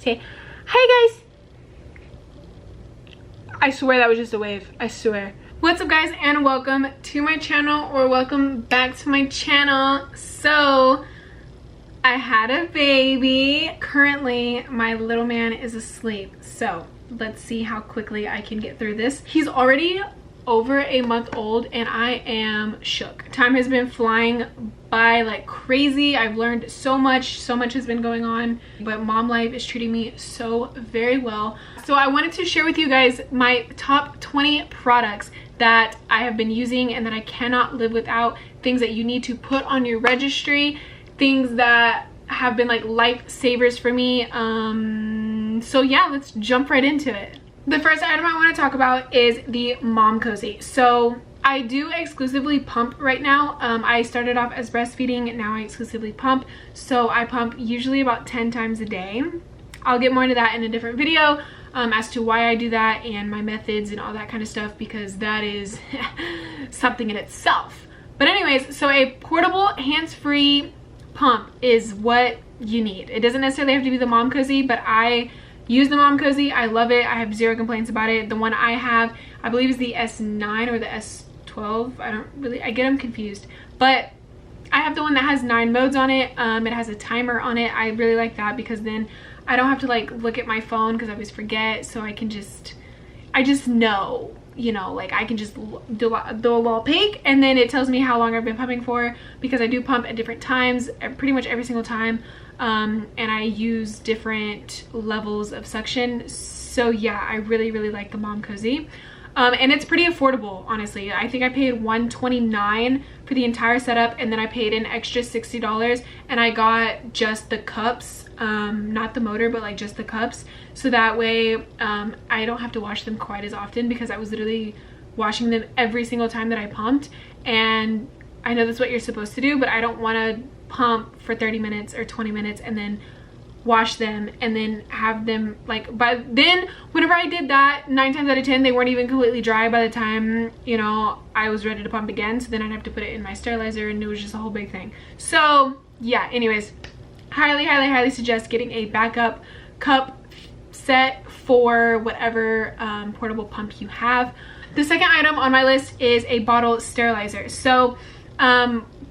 Say, hi guys. I swear that was just a wave. I swear. What's up guys, and welcome to my channel, or welcome back to my channel. So I had a baby. Currently my little man is asleep, so let's see how quickly I can get through this. He's already over a month old and I am shook. Time has been flying by like crazy. I've learned so much has been going on, but mom life is treating me so very well. So I wanted to share with you guys my top 20 products that I have been using and that I cannot live without, things that you need to put on your registry, things that have been like lifesavers for me. So yeah, let's jump right into it. The first item I want to talk about is the Mom Cozy. So I do exclusively pump right now. I started off as breastfeeding, now I exclusively pump. So I pump usually about 10 times a day. I'll get more into that in a different video as to why I do that and my methods and all that kind of stuff, because that is something in itself. But anyways, so a portable hands-free pump is what you need. It doesn't necessarily have to be the Mom Cozy, but I use the Mom Cozy. I love it. I have zero complaints about it. The one I have, I believe, is the S9 or the S12. I get them confused, but I have the one that has 9 modes on it. It has a timer on it. I really like that because then I don't have to like look at my phone because I always forget. So I just know, you know, like I can just do a little peek and then it tells me how long I've been pumping for, because I do pump at different times, pretty much every single time. And I use different levels of suction. So yeah, I really like the Mom Cozy. And it's pretty affordable, honestly. I think I paid $129 for the entire setup, and then I paid an extra $60 and I got just the cups, not the motor, but like just the cups, so that way I don't have to wash them quite as often, because I was literally washing them every single time that I pumped. And I know that's what you're supposed to do, but I don't want to pump for 30 minutes or 20 minutes and then wash them and then have them like, but then whenever I did that, 9 times out of 10 they weren't even completely dry by the time, you know, I was ready to pump again. So then I'd have to put it in my sterilizer and it was just a whole big thing. So yeah, anyways, highly suggest getting a backup cup set for whatever portable pump you have. The second item on my list is a bottle sterilizer. So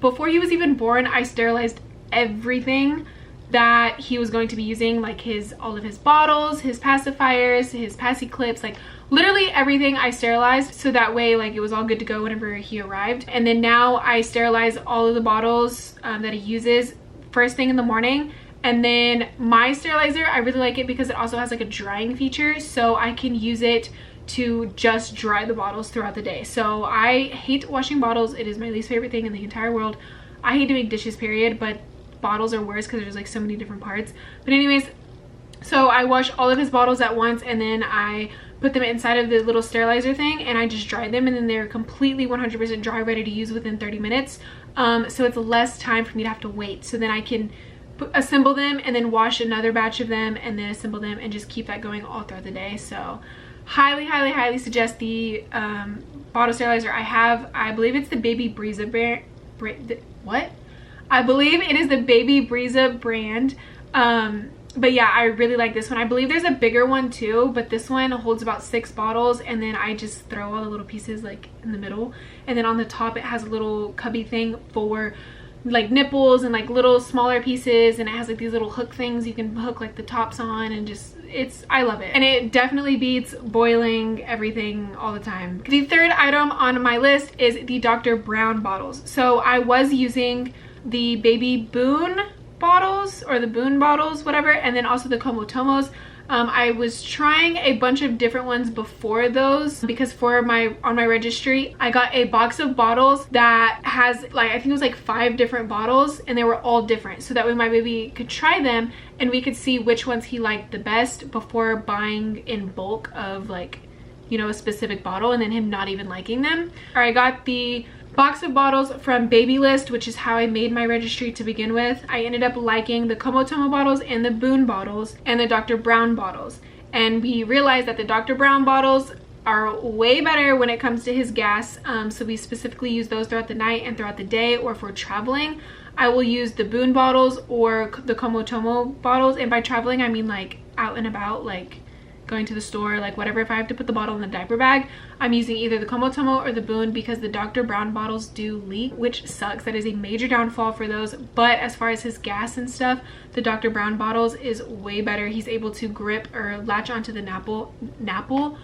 before he was even born, I sterilized everything that he was going to be using, like all of his bottles, his pacifiers, his passy clips, like literally everything I sterilized, so that way like it was all good to go whenever he arrived. And then now I sterilize all of the bottles that he uses first thing in the morning. And then my sterilizer, I really like it because it also has like a drying feature, so I can use it to just dry the bottles throughout the day. So I hate washing bottles. It is my least favorite thing in the entire world. I hate doing dishes, period, but bottles are worse because there's like so many different parts. But anyways, so I wash all of his bottles at once and then I put them inside of the little sterilizer thing and I just dry them, and then they're completely 100% dry, ready to use within 30 minutes. So it's less time for me to have to wait. So then I can assemble them and then wash another batch of them and then assemble them and just keep that going all throughout the day. So highly suggest the bottle sterilizer I have. I believe it's the Baby Breeza brand. I believe it is the Baby Breeza brand. But yeah, I really like this one. I believe there's a bigger one too, but this one holds about 6 bottles, and then I just throw all the little pieces like in the middle, and then on the top it has a little cubby thing for like nipples and like little smaller pieces, and it has like these little hook things you can hook like the tops on, and just I love it. And it definitely beats boiling everything all the time. The third item on my list is the Dr. Brown bottles. So I was using the Baby Boon bottles, or the Boon bottles, whatever, and then also the Comotomos. I was trying a bunch of different ones before those, because for on my registry I got a box of bottles that has like, I think it was like 5 different bottles, and they were all different, so that way my baby could try them and we could see which ones he liked the best before buying in bulk of like, you know, a specific bottle and then him not even liking them. Or I got the box of bottles from Babylist, which is how I made my registry to begin with. I ended up liking the Comotomo bottles and the Boon bottles and the Dr. Brown bottles, and we realized that the Dr. Brown bottles are way better when it comes to his gas. So we specifically use those throughout the night and throughout the day, or if we're traveling I will use the Boon bottles or the Comotomo bottles, and by traveling I mean like out and about, like going to the store, like whatever. If I have to put the bottle in the diaper bag, I'm using either the Komotomo or the Boon, because the Dr. Brown bottles do leak, which sucks. That is a major downfall for those. But as far as his gas and stuff, the Dr. Brown bottles is way better. He's able to grip or latch onto the napple.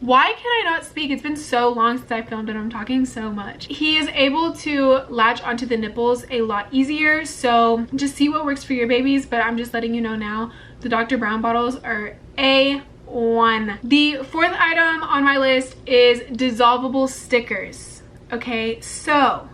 Why can I not speak? It's been so long since I filmed and I'm talking so much. He is able to latch onto the nipples a lot easier. So just see what works for your babies, but I'm just letting you know now, the Dr. Brown bottles are A1. The fourth item on my list is dissolvable stickers. Okay, so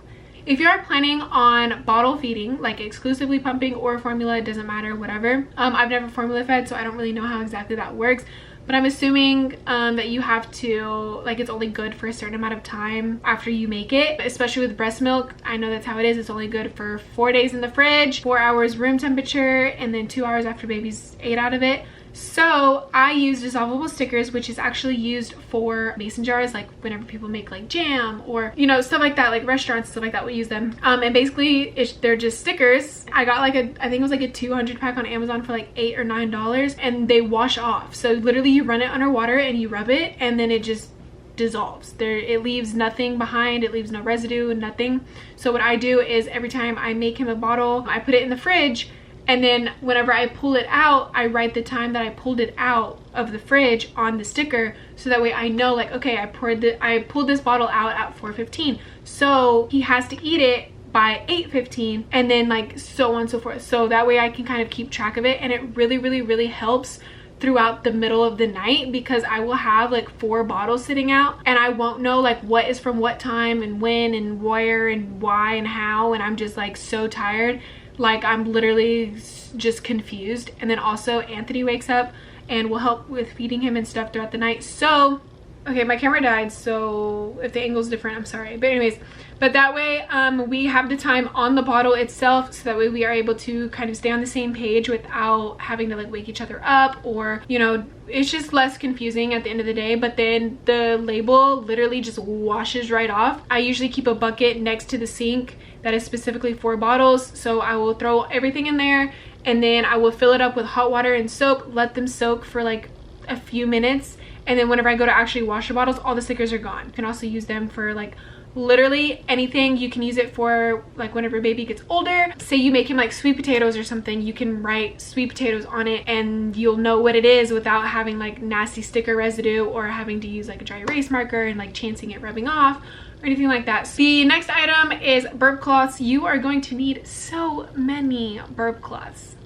if you are planning on bottle feeding, like exclusively pumping or formula, it doesn't matter, whatever. I've never formula fed, so I don't really know how exactly that works. But I'm assuming that you have to, like, it's only good for a certain amount of time after you make it, especially with breast milk. I know that's how it is. It's only good for 4 days in the fridge, 4 hours room temperature, and then 2 hours after baby's ate out of it. So I use dissolvable stickers, which is actually used for mason jars, like whenever people make like jam or, you know, stuff like that, like restaurants, stuff like that, we use them. And basically they're just stickers. I got like I think it was like a 200 pack on Amazon for like $8 or $9, and they wash off. So literally you run it underwater and you rub it, and then it just dissolves. It leaves nothing behind. It leaves no residue, nothing. So what I do is every time I make him a bottle, I put it in the fridge, and then whenever I pull it out, I write the time that I pulled it out of the fridge on the sticker, so that way I know, like, okay, I pulled this bottle out at 4:15, so he has to eat it by 8:15, and then like so on and so forth. So that way I can kind of keep track of it, and it really helps throughout the middle of the night, because I will have like 4 bottles sitting out and I won't know like what is from what time and when and where and why and how, and I'm just like so tired. Like I'm literally just confused. And then also Anthony wakes up and will help with feeding him and stuff throughout the night. So okay, my camera died, so if the angle's different, I'm sorry. But anyways, but that way we have the time on the bottle itself, so that way we are able to kind of stay on the same page without having to like wake each other up, or, you know, it's just less confusing at the end of the day. But then the label literally just washes right off. I usually keep a bucket next to the sink that is specifically for bottles, so I will throw everything in there, and then I will fill it up with hot water and soap, let them soak for like a few minutes, and then whenever I go to actually wash the bottles, all the stickers are gone. You can also use them for like literally anything. You can use it for like whenever baby gets older, say you make him like sweet potatoes or something, you can write sweet potatoes on it and you'll know what it is without having like nasty sticker residue, or having to use like a dry erase marker and like chancing it rubbing off or anything like that. The next item is burp cloths. You are going to need so many burp cloths,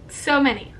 so many.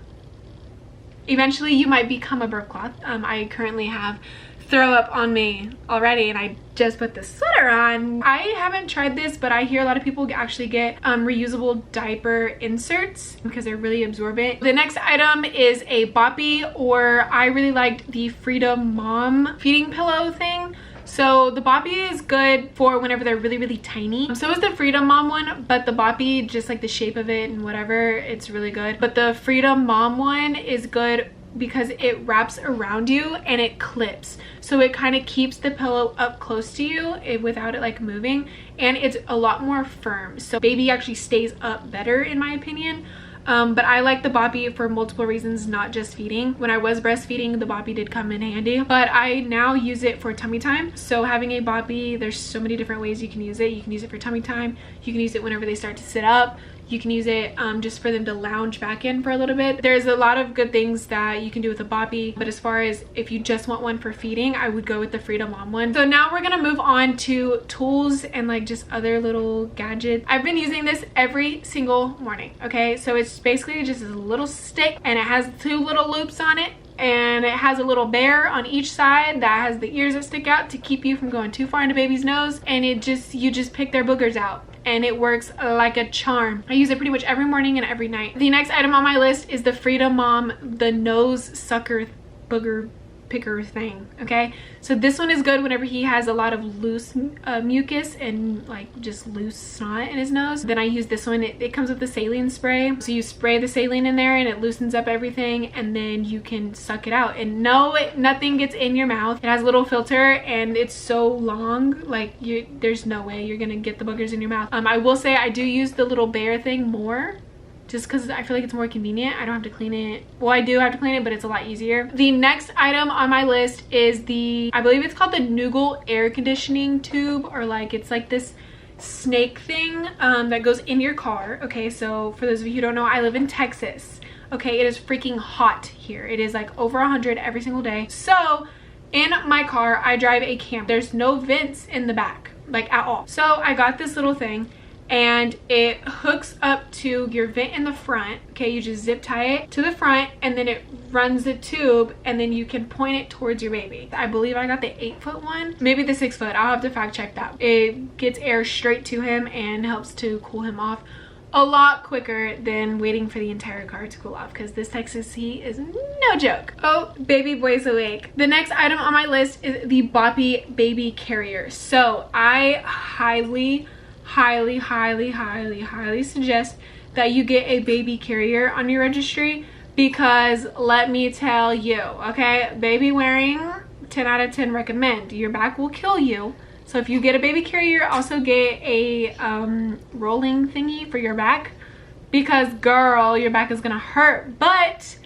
Eventually you might become a burp cloth. I currently have throw up on me already, and I just put the sweater on. I haven't tried this, but I hear a lot of people actually get reusable diaper inserts because they're really absorbent. The next item is a boppy, or I really liked the Freedom Mom feeding pillow thing. So the boppy is good for whenever they're really tiny. So is the Freedom Mom one, but the boppy, just like the shape of it and whatever, it's really good. But the Freedom Mom one is good because it wraps around you and it clips, so it kind of keeps the pillow up close to you without it like moving, and it's a lot more firm, so baby actually stays up better in my opinion. But I like the boppy for multiple reasons, not just feeding. When I was breastfeeding, the boppy did come in handy, but I now use it for tummy time. So having a boppy, there's so many different ways you can use it. You can use it for tummy time, you can use it whenever they start to sit up, you can use it just for them to lounge back in for a little bit. There's a lot of good things that you can do with a boppy, but as far as if you just want one for feeding, I would go with the Freedom Mom one. So now we're gonna move on to tools and like just other little gadgets. I've been using this every single morning, okay? So it's basically just a little stick, and it has 2 little loops on it, and it has a little bear on each side that has the ears that stick out to keep you from going too far into baby's nose, and you just pick their boogers out, and it works like a charm. I use it pretty much every morning and every night. The next item on my list is the Freedom Mom, the nose sucker booger picker thing, okay? So this one is good whenever he has a lot of loose mucus and like just loose snot in his nose. Then I use this one. It comes with the saline spray, so you spray the saline in there and it loosens up everything, and then you can suck it out, and no, nothing gets in your mouth. It has a little filter and it's so long, like there's no way you're gonna get the boogers in your mouth. I will say I do use the little bear thing more just because I feel like it's more convenient. I don't have to clean it. Well, I do have to clean it, but it's a lot easier. The next item on my list is the, I believe it's called the Noogle air conditioning tube, or like it's like this snake thing that goes in your car. Okay, so for those of you who don't know, I live in Texas. Okay, it is freaking hot here. It is like over 100 every single day. So in my car, I drive a Camry. There's no vents in the back, like at all. So I got this little thing and it hooks up to your vent in the front. Okay, you just zip tie it to the front and then it runs the tube and then you can point it towards your baby. I believe I got the 8-foot one, maybe the 6-foot. I'll have to fact check that. It gets air straight to him and helps to cool him off a lot quicker than waiting for the entire car to cool off, because this Texas heat is no joke. Oh, baby boy's awake. The next item on my list is the Boppy baby carrier. So I highly suggest that you get a baby carrier on your registry, because let me tell you, okay, baby wearing, 10 out of 10 recommend. Your back will kill you. So if you get a baby carrier, also get a rolling thingy for your back, because girl, your back is gonna hurt, but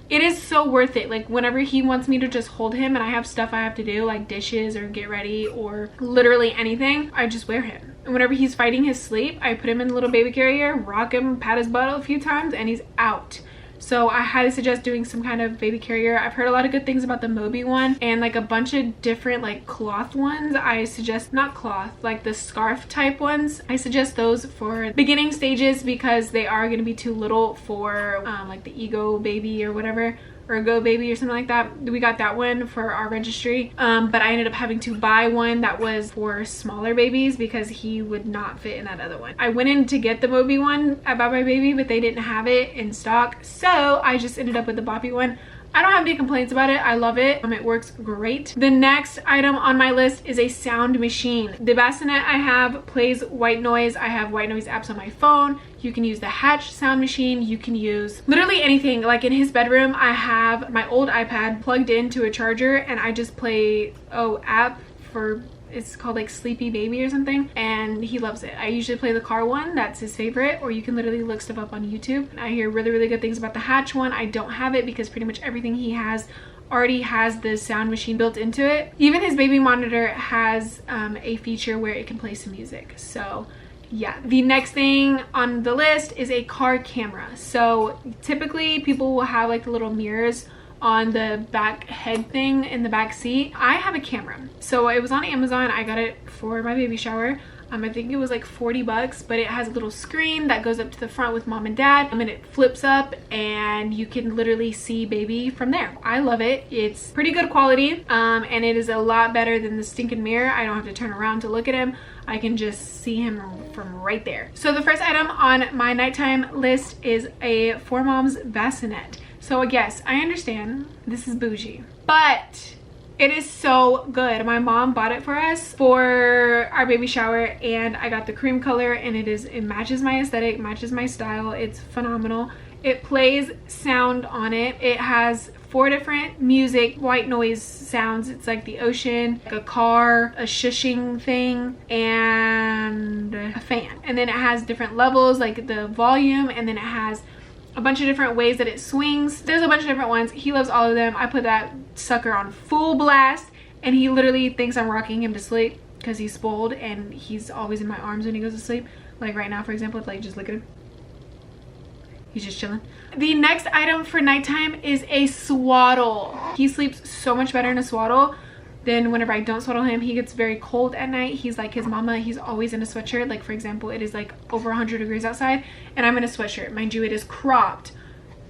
it is so worth it. Like whenever he wants me to just hold him and I have stuff I have to do, like dishes or get ready or literally anything, I just wear him. And whenever he's fighting his sleep, I put him in the little baby carrier, rock him, pat his butt a few times, and he's out. So I highly suggest doing some kind of baby carrier. I've heard a lot of good things about the Moby one and like a bunch of different like cloth ones. I suggest, not cloth, like the scarf type ones. I suggest those for beginning stages, because they are going to be too little for like the Ego baby or whatever, or a Go baby or something like that. We got that one for our registry, but I ended up having to buy one that was for smaller babies because he would not fit in that other one. I went in to get the Moby one at Buy My Baby, but they didn't have it in stock, so I just ended up with the Boppy one. I don't have any complaints about it. I love it. It works great. The next item on my list is a sound machine. The bassinet I have plays white noise. I have white noise apps on my phone. You can use the Hatch sound machine. You can use literally anything. Like in his bedroom, I have my old iPad plugged into a charger and I just play, app for, it's called like Sleepy Baby or something, and he loves it. I usually play the car one, that's his favorite, or you can literally look stuff up on YouTube. I hear really good things about the Hatch one. I don't have it because pretty much everything he has already has the sound machine built into it. Even his baby monitor has a feature where it can play some music. So yeah, the next thing on the list is a car camera. So typically people will have like the little mirrors on the back head thing in the back seat. I have a camera. So it was on Amazon. I got it for my baby shower. I think it was like 40 bucks, but it has a little screen that goes up to the front with mom and dad, and it flips up and you can literally see baby from there. I love it. It's pretty good quality, and it is a lot better than the stinking mirror. I don't have to turn around to look at him. I can just see him from right there. So the first item on my nighttime list is a 4Moms bassinet. So yes, I understand this is bougie, but it is so good. My mom bought it for us for our baby shower, and I got the cream color, and it matches my aesthetic, matches my style. It's phenomenal. It plays sound on it. It has 4 different music white noise sounds. It's like the ocean, like a car, a shushing thing, and a fan. And then it has different levels, like the volume, and then it has a bunch of different ways that it swings. There's a bunch of different ones. He loves all of them. I put that sucker on full blast, and he literally thinks I'm rocking him to sleep because he's spoiled and he's always in my arms when he goes to sleep. Like right now, for example, like just look at him. He's just chilling. The next item for nighttime is a swaddle. He sleeps so much better in a swaddle than whenever I don't swaddle him. He gets very cold at night. He's like his mama. He's always in a sweatshirt. Like for example, it is like over 100 degrees outside and I'm in a sweatshirt. Mind you, it is cropped,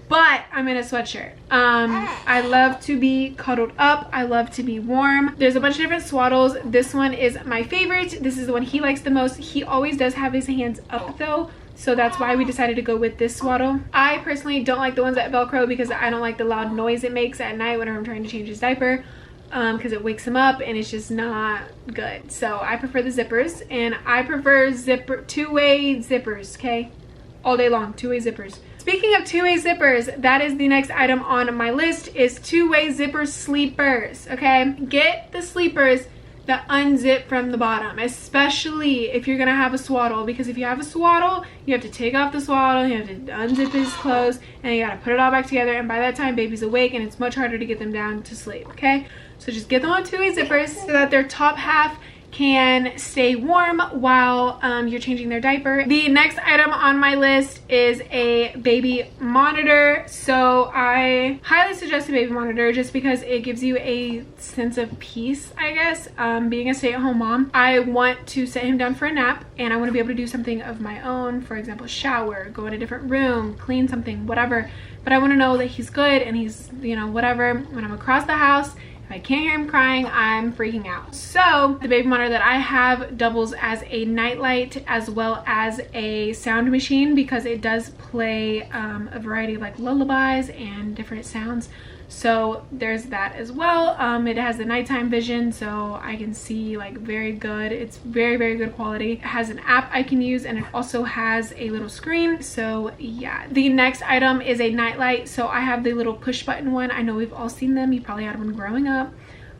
but I'm in a sweatshirt. I love to be cuddled up. I love to be warm. There's a bunch of different swaddles. This one is my favorite. This is the one he likes the most. He always does have his hands up though, so that's why we decided to go with this swaddle. I personally don't like the ones that Velcro because I don't like the loud noise it makes at night whenever I'm trying to change his diaper. Because it wakes him up and it's just not good. So I prefer the zippers, and I prefer two-way zippers, okay? All day long, two-way zippers. Speaking of two-way zippers, that is the next item on my list, is two-way zipper sleepers, okay? Get the sleepers that unzip from the bottom, especially if you're gonna have a swaddle, because if you have a swaddle, you have to take off the swaddle, you have to unzip his clothes, and you gotta put it all back together, and by that time baby's awake and it's much harder to get them down to sleep. Okay, so just get them on 2-way zippers so that their top half can stay warm while you're changing their diaper. The next item on my list is a baby monitor. So I highly suggest a baby monitor just because it gives you a sense of peace, I guess. Being a stay-at-home mom, I want to set him down for a nap and I want to be able to do something of my own, for example, shower, go in a different room, clean something, whatever. But I want to know that he's good and he's, you know, whatever. When I'm across the house, if I can't hear him crying, I'm freaking out. So the baby monitor that I have doubles as a nightlight as well as a sound machine because it does play a variety of like lullabies and different sounds. So there's that as well. It has the nighttime vision, so I can see like very good. It's very, very good quality. It has an app I can use and it also has a little screen. So yeah, the next item is a nightlight. So I have the little push button one. I know we've all seen them. You probably had one growing up.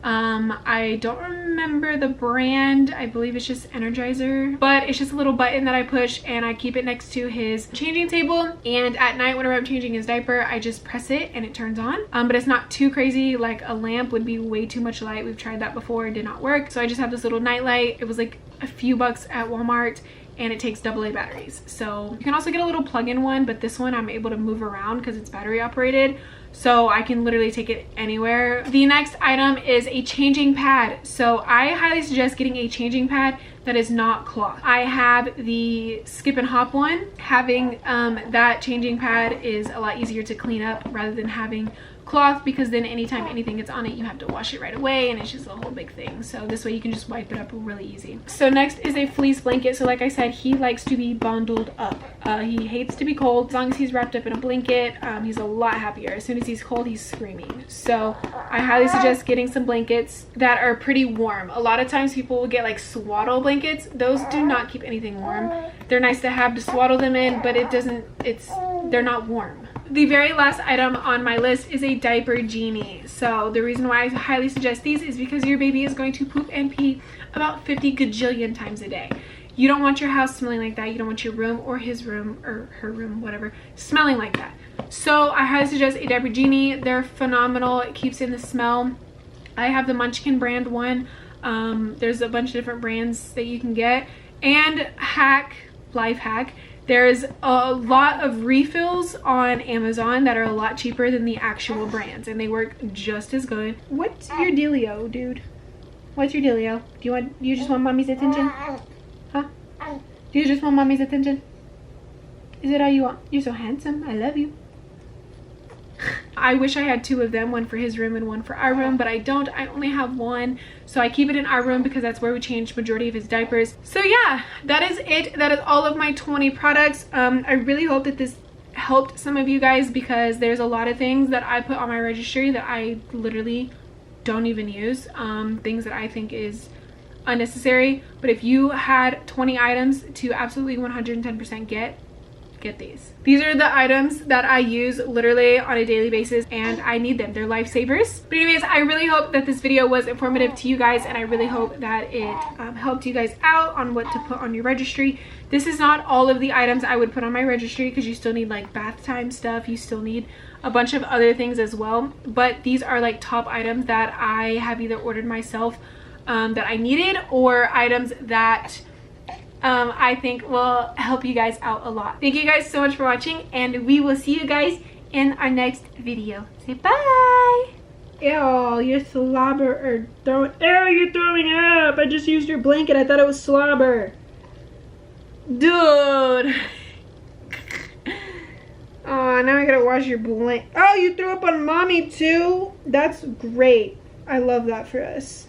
I don't remember the brand. I believe it's just Energizer, but it's just a little button that I push and I keep it next to his changing table, and at night whenever I'm changing his diaper I just press it and it turns on. But it's not too crazy. Like a lamp would be way too much light. We've tried that before, it did not work. So I just have this little night light. It was like a few bucks at Walmart and it takes AA batteries. So you can also get a little plug-in one, but this one I'm able to move around because it's battery operated, so I can literally take it anywhere. The next item is a changing pad. So I highly suggest getting a changing pad that is not cloth. I have the skip and hop one. Having that changing pad is a lot easier to clean up rather than having cloth, because then anytime anything gets on it you have to wash it right away and it's just a whole big thing. So this way you can just wipe it up really easy. So next is a fleece blanket. So like I said, he likes to be bundled up. He hates to be cold. As long as he's wrapped up in a blanket, he's a lot happier. As soon as he's cold, he's screaming. So I highly suggest getting some blankets that are pretty warm. A lot of times people will get like swaddle blankets. Those do not keep anything warm. They're nice to have to swaddle them in, but they're not warm. The very last item on my list is a diaper genie. So the reason why I highly suggest these is because your baby is going to poop and pee about 50 gajillion times a day. You don't want your house smelling like that. You don't want your room or his room or her room, whatever, smelling like that. So I highly suggest a diaper genie. They're phenomenal. It keeps in the smell. I have the Munchkin brand one. There's a bunch of different brands that you can get. And life hack, there's a lot of refills on Amazon that are a lot cheaper than the actual brands, and they work just as good. What's your dealio, dude? What's your dealio? Do you just want mommy's attention? Huh? Do you just want mommy's attention? Is it all you want? You're so handsome. I love you. I wish I had two of them, one for his room and one for our room, but I don't. I only have one, so I keep it in our room because that's where we change majority of his diapers. So yeah, that is it. That is all of my 20 products. I really hope that this helped some of you guys, because there's a lot of things that I put on my registry that I literally don't even use, things that I think is unnecessary. But if you had 20 items to absolutely 110% get these. These are the items that I use literally on a daily basis, and I need them. They're lifesavers. But anyways, I really hope that this video was informative to you guys, and I really hope that it helped you guys out on what to put on your registry. This is not all of the items I would put on my registry, because you still need like bath time stuff. You still need a bunch of other things as well. But these are like top items that I have either ordered myself that I needed, or items that I think will help you guys out a lot. Thank you guys so much for watching, and we will see you guys in our next video. Say bye. Ew, you're slobber or throwing. Ew, you're throwing up. I just used your blanket. I thought it was slobber. Dude. Oh, now I gotta wash your blanket. Oh, you threw up on mommy too? That's great. I love that for us.